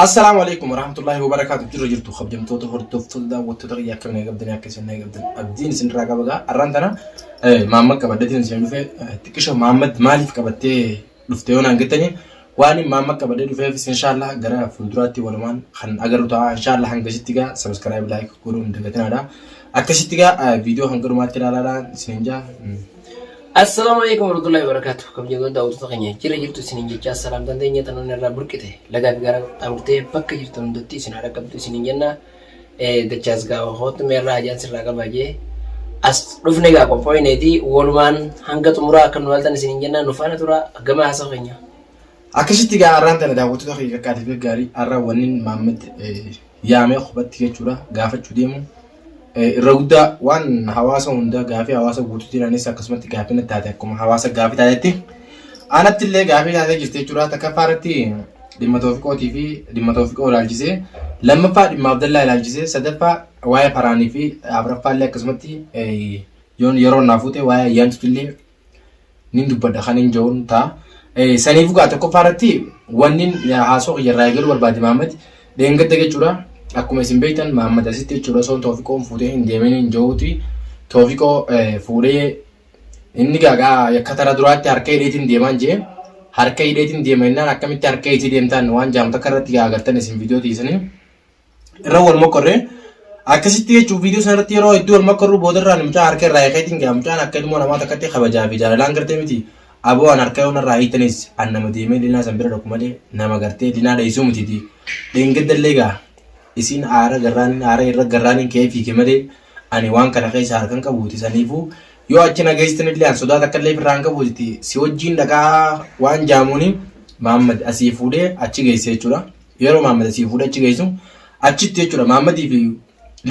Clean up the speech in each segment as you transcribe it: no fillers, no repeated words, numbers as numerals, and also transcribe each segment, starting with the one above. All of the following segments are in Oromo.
السلام عليكم ورحمة الله وبركاته. جرجرتو خبجمتو تهرتو فلدا وتدغيا كنا قبدنا كسنا قبدنا أبدين سنرا قبضا أرانتنا محمد كبدتين سنلفه تكشف محمد مالف كبدتي لفتيون عنقتني واني محمد كبدتي لفه إن شاء الله جرا فلدراتي ولمان خن أجرتها إن شاء الله هنجستيجا سبسكرايب لايك كورون دقتنا هذا أكتشتيجا فيديو هنقول ما ترى لا سنجا. Assalamualaikum warahmatullahi wabarakatuh. Kamu jangan tahu tu taknya. Ciri jirtu sini jecha salam dan tanya tanah nerra berkite. Laga bicara amte pakka jirtu ndotti sini ada kaptu sini jenna. Dechas gawa hot merah aja sirlaga baje. As rufne ga ko point edi wolman hanga tumura kan waltan sini jenna nufana tura gama hasafnya. Akashitiga arantana da wutu takhiga katibe gari arra wanin Muhammad yaame khubatiga chura gafa chudemu. Rauda wan hawasa hunda gafi hawasa guututiin anis akkasumatti gaafina taate akkuma hawasa gaafi taatetti anatti illee gaafii taatee jirtee jira takka faaratti dhimma toofiqootii fi dhimma toofiqoo ilaalchisee lammaffaa dhimma Abdallaa ilaalchisee sadaffaa waa'ee Faraanii fi Afuraffaa illee akkasumatti yeroo naafuute waa'ee ayyaantu illee nin dubbadha kan hin jiruun ta'a saniif gaa tokko faaratti wannin haasoo yerraa eegalu barbaade Muhammad dheengadda jechuudha. Akkuma isin beektan Muhammad asitti jechuudha son toofiqoon fuudhee hin deemin hin jiruuti toofiqoo fuudhee inni gaagaa yakkatara duraatti harka hidheetiin deemaan jee harka hidheetiin deemannaan akkamitti harka hidhii deemtaan waan jaamta akka irratti gaagartan isin viidiyoo tiisanii irra wal mokorree akkasitti jechuun viidiyoo sanarratti yeroo hedduu wal mokorruu boodarraan mucaa harka irraa eegatiin gaa mucaan akka ilmoo namaa takkatti kabajaa fi jaalalaan gartee miti aboo an harka yoon irraa hiitanis an nama deemee linaa san bira dhaqu malee nama gartee linaa dheessuu miti dheengaddallee gaa isin aara irra garraanin kee fiike malee ani waan kana keessa harkan qabuuti saniifuu yoo achi nageessitan illee an sodaata akka illee firraan qabuuti si wajjin dhaqaa waan jaamuuni Muhammad asii fuudhee achi geesse jechuudha. Yeroo Muhammad asii fuudhee achi geessu achitti jechuudha Muhammadii fi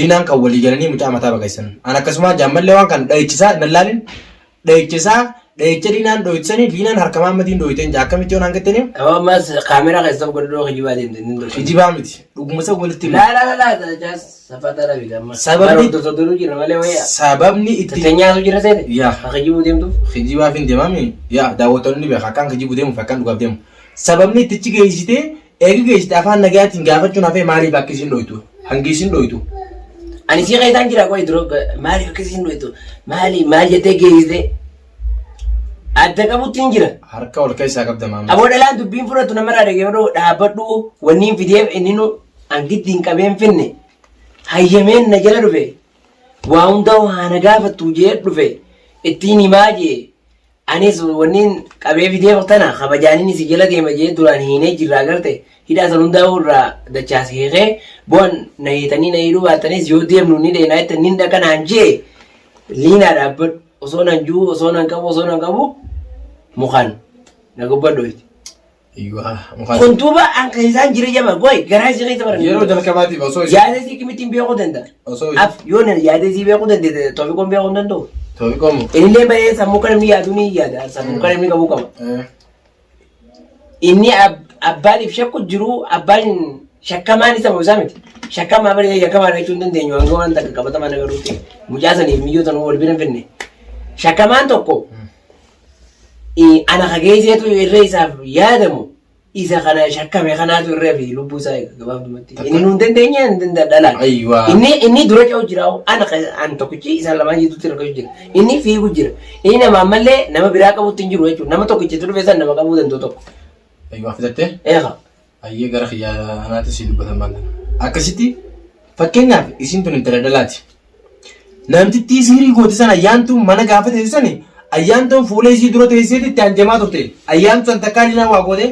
linaan kan walii galanii mucaa mataa baqaysan. An akkasuma jaammallee waan kan dhayichisaa nallaalin dhayichisaa dhayicha linaan dhoyitsanii linaan harka Muhammadiin dhoyiteen akkamitti yoo naan gattanii. Ammas kaameraa keessatti godhadhoo hijibaa deemte. Hijibaa miti dhuguma isa walitti. La jaas safata rabi gamma. Sababni itti. Teenyaatu jira seete. Yaa. Hijibuu deemtu. Hijibaa fi deemami yaa daawwattoonni beekaa kan hijibuu deemu fakkaan dhugaaf deemu. Sababni itti geessitee eegi geessite afaan nagayaatiin gaafachuun hafee maaliif akka isin dhoytu hangi isin dhoytu. Ani si qeetaan jira qoy duro maaliif akka isin dhoytu maal jettee geessite. Adda qabuttiin jira. Harka ol keessaa qabda Muhammad. Aboo dhalaan dubbiin fudhatu namarraa dhagee dhaabbadhu wanniin fideef inni nu angittiin qabeen finne hayyameen na jala dhufe waa hundaa waana gaafattu jee dhufe ittiin himaa jee anis wanniin qabee fideef tana kabajaaniin si jala deema jee duraan hiinee jirraa garte hidhaa san hundaa irraa dachaas hiikee bu'an na hiitanii na hidhuu baatanis yoo deemnu ni dheenaa itti nin dhaqanaan jee liinaa dhaabbadhu osoo nan juu osoo nan qabu mukaan na gubbadhooti. Kuntuuba an keessaan jira jama goy garaa isii keessa baran. Yeroo jalqabaatiif osoo isii. Yaada isii kimittiin beekuu danda'a. Osoo isii. Af yoo nan yaada isii beekuu dandeesse toofiqoon beekuu hin danda'u. Toofiqoon. Inni bahee sammuu kan inni yaadu ni yaada sammuu kan inni qabu qaba. Inni abbaaniif shakku jiru abbaan shakkamaan isa moosaa miti. Shakkamaa bareedaa shakkamaa dhachuu hin dandeenyu hanga waan takka qabatamaa nagaruuti. Mucaa saniif miyyoo tanuu wal bira hin finne. Shakkamaan tokko ana kageesseetu irree isaaf yaadamu isa kana shakkame kanaatu irree fi lubbuu isaa gabaabdumatti. Inni nu hin dandeenye hin dhalaan. Inni dura ce'u jira an tokkichi isaan lamaan jirutti rakkachuu jira. Inni fiigu jira. Inni nama ammallee nama biraa qabutti hin jiru jechuudha. Nama tokkichitti dhufe san nama qabuu danda'u tokko. Ayyuu afitattee? Eegaa. Ayyee gara xiyyaa anaatti si dubbatan maal akkasitti fakkeenyaaf isin tun intala dhalaati. Namtittii siirii gooti sana ayyaantu mana gaafa teessisani ayyaantuun fuula isii dura teessiseeti itti hanjamaa turte ayyaantu san takkaa linaa waa goote.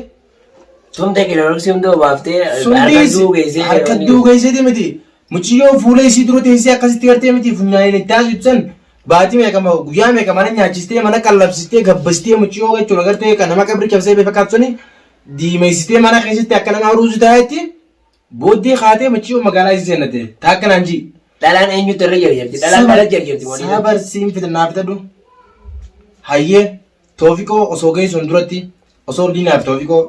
Tumte kiloorksii hundee baaftee harka duugeesseeti miti muciyyoo fuula isii dura teessisee akkasitti gartee miti funyaaniin itti haasuu san baatii meeqama guyyaa meeqa mana nyaachistee mana qallabsistee gabbastee muciyyoo jechuudha gartee kan nama qabri cabsee beefa kaabsanii diimeessitee mana keessatti akka nama haruusu taayetti booddee kaatee muciyyoo magaalaa isii seenate taakka naan jii. Dhalaan eenyutu irra jarjarti? Dhalaan dhala jarjarti moo? Sabarsiin fitannaa fitadhu. Hayyee toofiqoo osoo geessuun duratti osoo liinaaf toofiqoo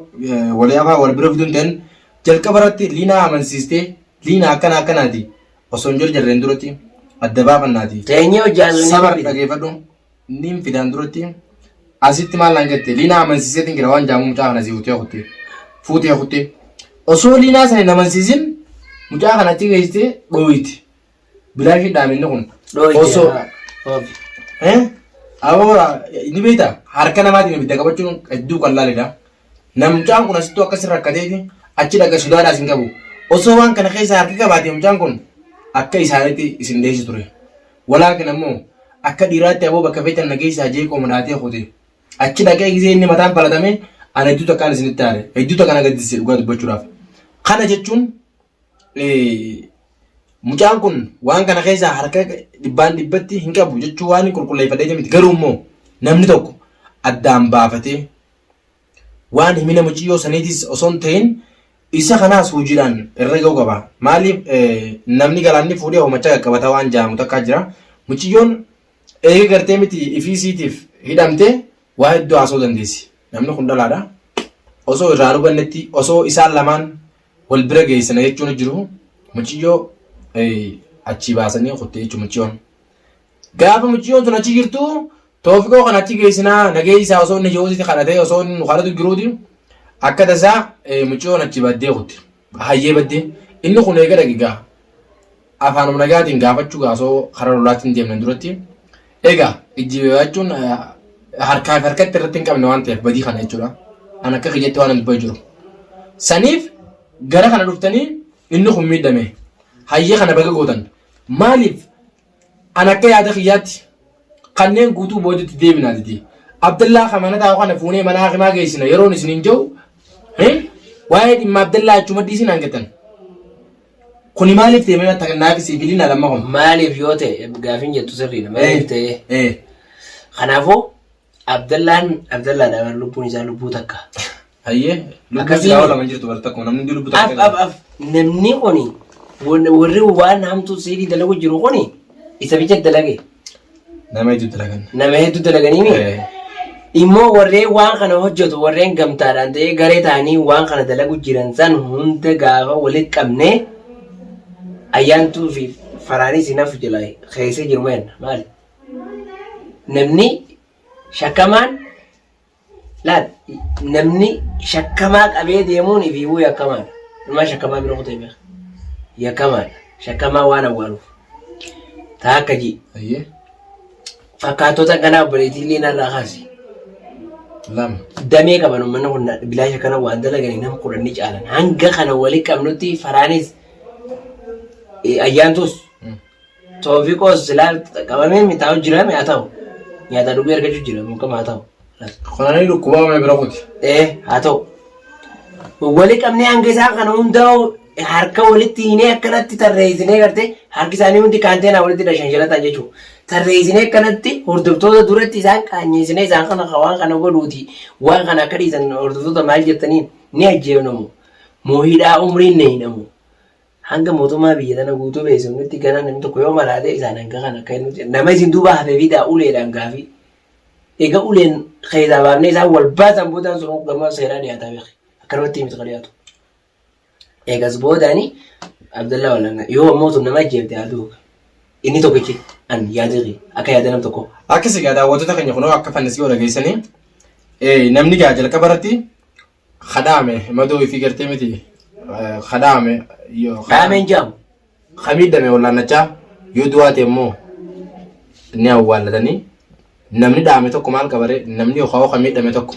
walii afaa wal bira fiduun ta'an jalqaba irratti liinaa amansiistee liinaa akkanaati osoo hin jarjarreen duratti adda baafannaati. Teenyee hojjaa sabar dhageeffadhu niin fidaan duratti asitti maal naan jette liinaa amansiiseetiin gira waan jaamu mucaa kana si fuutee kutte osoo liinaa sana namansiisin mucaa kanatti geessitee dhooyti bilaashii dhaaminni kun osoo awwa inni beektaa harka namaatiin ibidda qabachuun hedduu qal'aadha. Namchaan kun asittuu akkasii rakkateeti achi dhaqa sudaadhaas hin qabu. Osoo waan kana keessa harki qabaate mucaan kun akka isaanitti isin deessi ture. Walaakin ammoo akka dhiiraatti aboo bakka feetan nageessaa jeeqoo madaatee hote. Achi dhaqee gisee inni mataan palatame ana hedduu takkaan isinitti aare. Hedduu takkaan agarsiise dhugaa dubbachuudhaaf. Kana jechuun mucaan kun waan kana keessaa harka dhibbaan dhibbatti hin qabu jechuun waan qulqulleeffatee miti. Garuu immoo namni tokko addaan baafatee waan himina muciyyoo saniitis osoo hin ta'in isa kanaas hojiidhaan irra ga'uu qaba. Maaliif namni galaanni fuudhee hoomachaa qaqqabata waan jaamu takkaa jira. Muciyyoon eega gartee miti ifiisiitiif hidhamtee waa hedduu haasoo dandeessi. Namni kun dhalaadha. Osoo irraa hubannetti osoo isaan lamaan wal bira geessana jechuun jiru muciyyoo achi baasanii qottee jechuun muciyyoon. Gaafa muciyyoon sun achi jirtu Toofiqoo kan achi geessinaa nagee isaa osoo inni jiruuti kadhatee osoo inni nu kadhatu jiruuti akka tasaa muciyyoon achi baddee qotte hayyee baddee inni kun eega dhagigaa afaanuma nagaatiin gaafachuu gaasoo karaa lolaatiin deemnan duratti egaa ijjibeewachuun harkaa fi harkatti irratti hin qabne waan ta'eef badii kana jechuudha. An akka kiyyaatti waan dubbaa jiru. Saniif gara kana dhuftanii inni kun miidhame hayyee kana baga gootan maaliif an akka yaada kiyyaatti kanneen guutuu boodatti deebinaati. Abdallaa kamana taa'u kana fuunee mana hakimaa geessina yeroon isin hin jiru waa'ee dhimma Abdallaa achuma dhiisin hanqatan. Kuni maaliif ta'e mana naaf sibiilina lamma kun maaliif yoo ta'e gaafiin jettu sirriidha maaliif ta'e kanaafuu Abdallaadhaan lubbuun isaa lubbuu takka. Hayyee lubbuu isaa lama jirtu bar takka namni lubbuu takka. Namni kuni warri waan hamtuu siidii dalagu jiru kuni isa bicha dalage. Nama hedduu dalagan. Nama hedduu dalaganii immoo warreen waan kana hojjetu warreen gamtaadhaan ta'ee garee ta'anii waan kana dalagu jiran san hunda gaafa walitti qabnee ayyaantuu fi faraanis naaf jala keessee jiru maali? Namni shakkamaan laal namni shakkamaa qabee deemuun ifiifuu yakkamaadha. Nama shakkamaa biroo ta'e beeka. Yakkamaadha. Shakkamaa waan awwaaluuf. Taa akka ji. Fakkaatota kanaa obboleettii illee narraa kaasi. Lama. Damee qaban uummanni kun bilaasha kana waan dalaganii nama kudhanii caalan. Hanga kana walitti qabnutti faraanis ayyaantus Toofiqoos silaa qabamee mitaa'u jiraame haa ta'u. Nyaata dhuguu argachuu jira mukkama haa ta'u. Kunanii dhukkubaa bira kuti. Haa ta'u. Walitti qabnee hanga isaan kana hundaa'u harka walitti hiinee akkanatti tarreessinee gartee harki isaanii hundi kaanteenaa walitti dhashanshalataa jechuudha. Tarreessinee akkanatti hordoftoota duratti isaan qaanyeessinee isaan kana waan kana godhuuti waan kana akka dhiisan hordoftoota maal jettaniin ni ajjeefnamu. Moohidhaa umriin ni hidhamu. Hanga mootummaa biyya tana guutuu beeksifnutti gana namni tokko yoo malaatee isaan hanga kana akka inni nama isin duuba hafee fidaa uleedhaan gaafii. Egaa uleen keessaa baafnee isaan wal baasan boodaan sun gama seeraa dhiyaataa beeku. Akkanumatti miti kan dhiyaatu. Eegas boodani Abdallaa walana yoo ammoo nama ajjeefte haaduu inni tokkichi an yaadiri akka yaada nam tokko. Akkasii gaa daawwattoota keenya kunoo akka fannisii yoo dhageessanii namni gaa jalqaba irratti khadaame madoo fi gartee miti khadaame yoo khadaameen jaamu khamiidhame wallaannachaa yoo du'aate immoo ni awwaallatanii namni dhaame tokko maal qabare namni yookaan khamiidhame tokko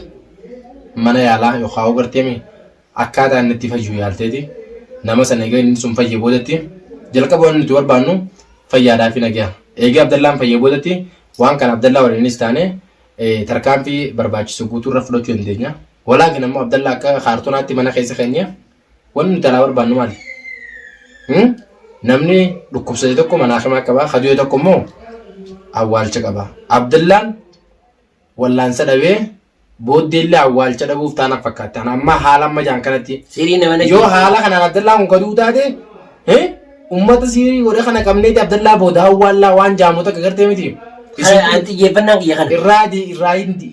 mana yaalaa yookaan gartee mi akkaataa inni itti fayyuu yaalteeti nama sana egaa inni sun fayyee boodatti jalqaba waan nuti barbaannu fayyaadhaa fi nagaa egaa Abdallaan fayyee boodatti waan kana Abdallaa waliinis taane tarkaanfii barbaachisu guutuu irra fudhachuu dandeenya. Walaakin ammoo Abdallaa akka kaartoonaatti mana keessa keenya wanni nuti alaa barbaannu maali? Namni dhukkubsate tokko mana hakimaa qaba kaduyee tokko immoo awwaalcha qaba. Abdallaan wallaansa dhabee booddeellee awwaalcha dhabuuf taana fakkaata. Amma haala amma jaan kanatti yoo haala kanaan Abdallaan kun kaduu taate ummata siirii godhe kana qabneeti Abdallaa booda awwaallaa waan jaamota gartee miti. Anti jeeffannaan kiyya kana.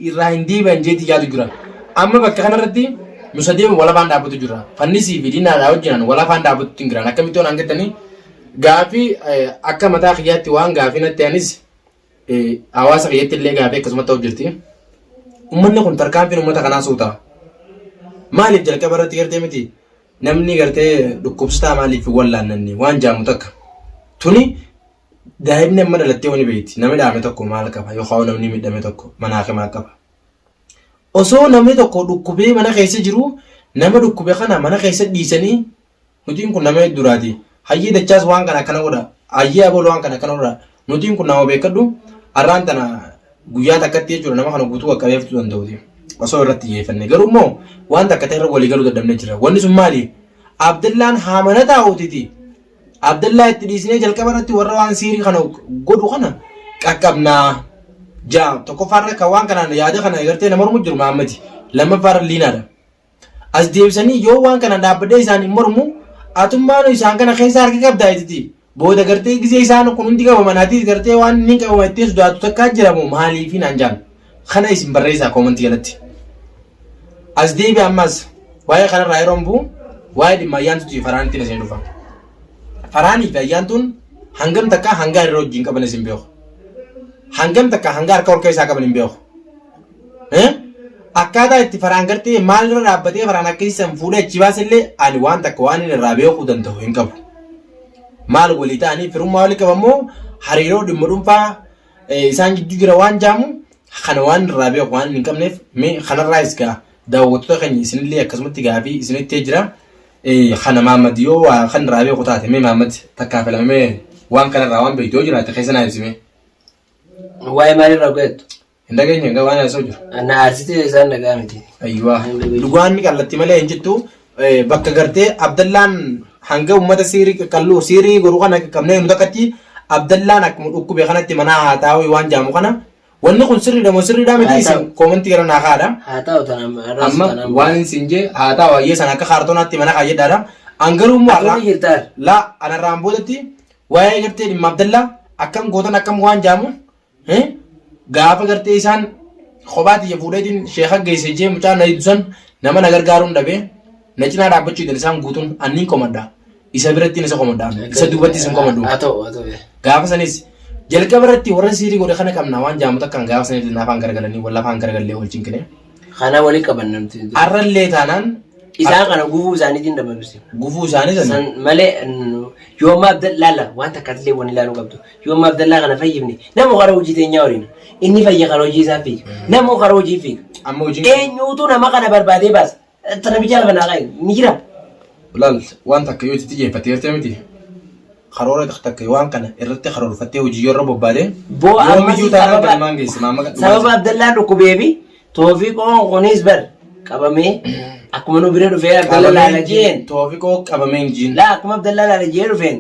Irraa hin diiban jeeti yaadu jira. Amma bakka kanarratti nusa deemu walafaan dhaabbatu jira. Fannisii fi diinaadhaa hojjetan walafaan dhaabbatu hin jiran. Akkamitti waan hangatanii gaafii akka mataa kiyyaatti waan gaafii natti anis hawaasa kiyyatti illee gaafii akkasumatti hojjirti. Uummanni kun tarkaanfiin uummata kanaa suuta. Maaliif jalqaba irratti gartee miti namni gartee dhukkubsataa maaliif wallaannanni waan jaamu takka tuni daa'imni amma dhalattee wani beekti namni dhaame tokko maal qaba yookaan namni miidhame tokko manaa maal qaba osoo namni tokko dhukkubee mana keessa jiru nama dhukkube kana mana keessa dhiisanii nutiin kun nama duraati hayyee dachaas waan kana akkana godha hayyee abool waan kana akkana godha nutiin kun nama beekadhu arraan tana guyyaa takkatti jechuudha nama kana guutuu qaqqabeeftuu danda'uti osoo irratti xiyyeeffanne garuu immoo waan takka ta'e irra walii galuu dadhabnee jira wanni sun maali Abdallaan haamana taa'uutiti Abdallaa itti dhiisnee jalqaba irratti warra waan siirii kana godhu kana qaqqabnaa jaa tokkoffaarra kan waan kanaan yaada kana agartee nama mormu jiru Maammadi lammaffaarra liinaadha as deebisanii yoo waan kana dhaabbadee isaanii mormu atummaan isaan kana keessa harki qabdaa ititi booda gartee gisee isaan kun hundi qabamanaati gartee waan inni qabama itti sodaatu takkaa jiramu maaliifin anjaan kana isin barreessaa koomantii jalatti as deebi ammas waa'ee kanarraa yeroo buu waa'ee dhimma ayyaantuuti faraanitti na seen dhufa faraanii fi ayyaantuun hangam takka hanga irra wajjin qaban isin beeku hangam takka hanga harka ol keessaa qaban hin beeku akkaataa itti faraan gartee maal irra dhaabbatee faraan akka isan fuudhee achi baasillee ani waan takka waan inni irraa beekuu danda'u hin qabu maal walii ta'anii firummaa walii qabammoo hariiroo dhimma dhuunfaa isaan gidduu jira waan jaamu kana waan irraa beeku waan hin qabneef mee kanarraa isgaa daawwattoota keenya isinillee akkasumatti gaafii isinitti jira kana Maammad yoo kan irraa beeku taate mee Maammad takkaafalamee waan kanarraa waan beektu yoo jiraate keessa naa ibsime waa'ee maalirraa godhettu hin dhageenye egaa waan haasa'u jiru na aarsitee isaan dhagaa miti ayyuwaa dhugaan qal'atti malee hin jettu bakka gartee Abdallaan hanga ummata siirii qal'uu siirii godhu kana qabnee nu takkatti Abdallaan akkuma dhukkubee kanatti mana haa taa'u waan jaamu kana wanni kun sirriidha moo sirriidha miti isin koomantii gara naa kaadha haa ta'u amma waan isin jee haa ta'u hayyee sana akka kaartoonaatti mana kaayyeedhaadha angaruu immoo laa anarraan boodatti waa'ee gartee dhimma Abdallaa akkam gootan akkam waan jaamu gaafa gartee isaan kophaatti fuudheetiin sheekha geesse jee mucaa na iddusan nama na gargaaruun dhabee na cinaa dhaabbachuu idan isaan guutuun anniin komadha isa biratti isa komadha isa duubatti isin komadhu gaafa sanis jalqaba irratti warra siirii godhe kana qabna waan jaamu takkaan gaafa sanis naafaan garagalanii walla afaan garagallee wal cinkine kana walii qaban namti arrallee taanaan isaan kana gufuu isaaniitiin dabaluse gufuu isaanii san malee yooma Abdallaa waan takkaatillee waan ilaaluu qabdu yooma Abdallaa kana fayyifne nama karaa hojii teenyaa waliin inni fayya karaa hojii isaa fiiga nama karaa hojii fiiga amma hojii eenyuutu nama kana barbaadee baasa tana bichaa lafa naa qabu ni jira laal waan takka yoo itti jeeffatee jirte miti karoora takka waan kana irratti karoorfattee hojii yoo bobbaade boo ammasii sababa Abdallaan dhukkubeefi Toofiqoon kunis bar qabamee akkuma nu bira dhufee Abdallaa laalajeen Toofiqoo qabamee hin jiin laa akkuma Abdallaa laalajee dhufeen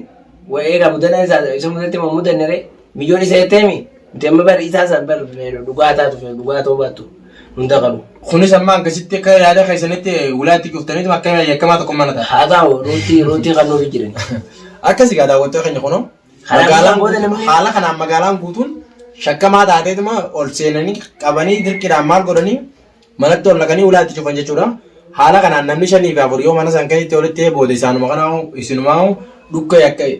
eegaa muddana isa muddatti ma muddannere milyoon isa etteemi nuti amma bar isaa san bar dhugaa taatu dhugaa ta'uu baattu hunda qabu kunis amma akkasitti akka yaada keessanitti wulaatti kuftaniitu akka yakkamaa tokko mana ta'a haa ta'u rootii kan nuuf jiran akkasii gaa daawwattoota keenya kunoo haala kanaan magaalaan guutuun shakkamaa taateetuma ol seenanii qabanii dirqiidhaan maal godhanii manatti ol naqanii wulaatti cufan jechuudha haala kanaan namni 5 fi 4 yoo mana san keessatti walitti booda isaanuma kanaa isinumaa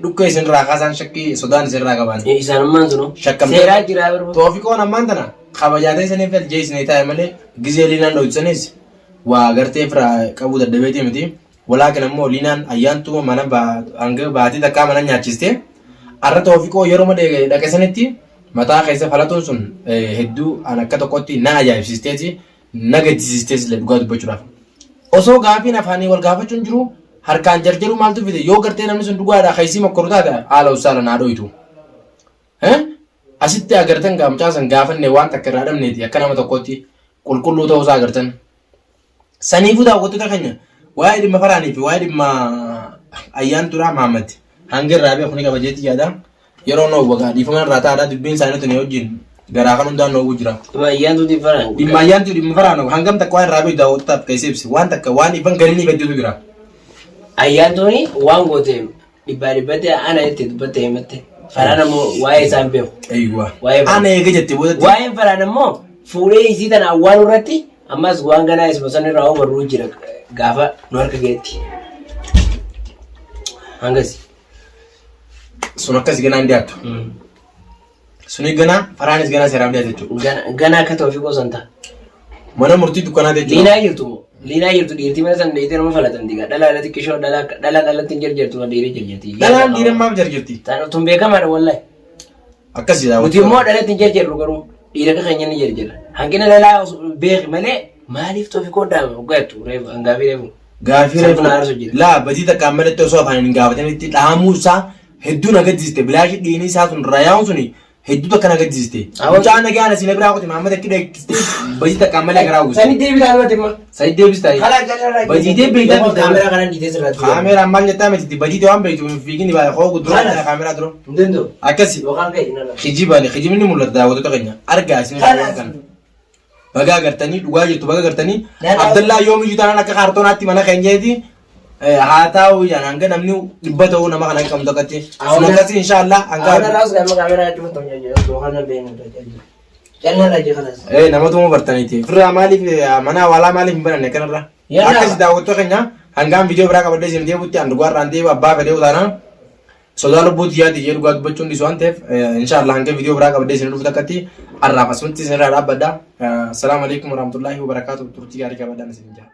dhukka isinirraa kaasaan shakkii sodaan isinirraa qaban isaanummaan sunu seeraa jiraa barbaadu Toofiqoon ammaan tana kabajaatee saniif aljee isinii taa'e malee gizee liinaan dho'isanis waa gartee fira qabuu daddabeeti miti walaakin ammoo liinaan ayyaantu mana hanga baatii takkaa mana nyaachiste arra Toofiqoo yeroo dhaqe sanitti mataa keessa falatuun sun hedduu an akka tokkotti na ajaa'ibsiisteeti na gaddisiistees illee dhugaa dubbachuudhaaf osoo gaafiin afaanii wal gaafachuun jiru harkaan jarjaruu maaltu fide yoo gartee namni sun dhugaadhaa kaysii mokkoru taate haala usaala naa dho'itu asitti agartan gaamchaa san gaafanne waan takka irraa dhabneeti akka nama tokkotti qulqulluu ta'uusaa agartan saniifuu daawwattoota keenya waa'ee dhimma faraanii fi waa'ee dhimma ayyaantuudhaa Maammad hanga irraa beeku ni qaba jeetii yaada yeroo noo wagaa dhiifama irraa taa'adhaa dubbiin isaaniitu ni wajjin garaa kan hundaan noogu jira dhimma ayyaantu dhimma faraan hangam takka waan irraa beeku daawwattootaaf keessee ibsi waan takka waan ifan galii badduutu jira ayyaantuuni waan goote dhibbatti ana itti dubbatte himatte faraan ammoo waa'ee isaan beeku eeyyuwa ana eega jette boodatti waa'een faraan ammoo fuudhee isii tana awwaan irratti ammas waan ganaa isma san irraa barruu jira gaafa nu harka geetti hangasi sun akkas ganaa hin dhiyaattu suni ganaa faraanis ganaa seeraaf dhiyaate jechuudha ganaa akka Toofiqoo san ta'a Mana murtii dukkanaa jechuudha. Liinaa jirtu moo? Liinaa jirtu dhiirtii mana san dheeyitee nama falatan diigaa dhalaa dhalatti qishoo dhalatti hin jarjartu kan dhiirri jarjarti. Dhalaan dhiira maaf jarjarti? Tun beekamaadha wallahi. Akkasii daawwatu. Nuti immoo dhalatti hin jarjarru garuu dhiira keenya ni jarjara. Hanqina dhalaa beeki malee maaliif toofi kooddaa hoggaattu reefu hangaafii reefu. Gaafii reefu laa batii takka ammalatti osoo afaan hin gaafatanitti dhahamuu isaa hedduu nagaddiiste bilaashii dhiinii isaa sun raayyaa'uun suni hedduu takka nagaddiiste. Mucaan nagaa ana siina biraa kuti Maamad akka dheekkiste batii takka ammallee garaa uwwise. Sani deebisaa dhumate ma? Sani deebista. Batii deebisaa kaameraa kanan dhiitee sirraatti. Kaameraan maal jettaa miti batii waan beektu fiigini baay'ee hoo guddaa kaameraa dura. Ndendo. Akkasi. Yookaan ka'e nana. Kijibani kijibni mul'ata daawwattoota keenya argaa isin kan. Baga agartanii dhugaa jirtu baga agartanii Abdallaa yoomiyyuu taanaan akka kaartoonaatti mana keenyeeti haa ta'u jaan hanga namni dhibba ta'uu nama kana qabdu akkatti sun akkasi inshaallah hanga Ana raas gama kaameraa dhuma ta'u nyaajee yookaan beenu jalna raajee kanas. Namatuma bartaniiti firraa maaliif mana walaa maaliif hin bananne kanarra akkasi daawwattoota keenya hangaan viidiyoo biraa qabadhee isin deebutti an dhugaarraan deebu abbaa fedhee utaanaan sodaa lubbuutti yaadi jee dhugaa dubbachuun dhiisu waan ta'eef inshaallah hanga viidiyoo biraa qabadhee isin dhufu takkatti arraaf asumatti isin irraa dhaabbadha. Assalaamu alaikum warahmatullahi wabarakatuh. Turtii gaarii qabadhaan isin jaa.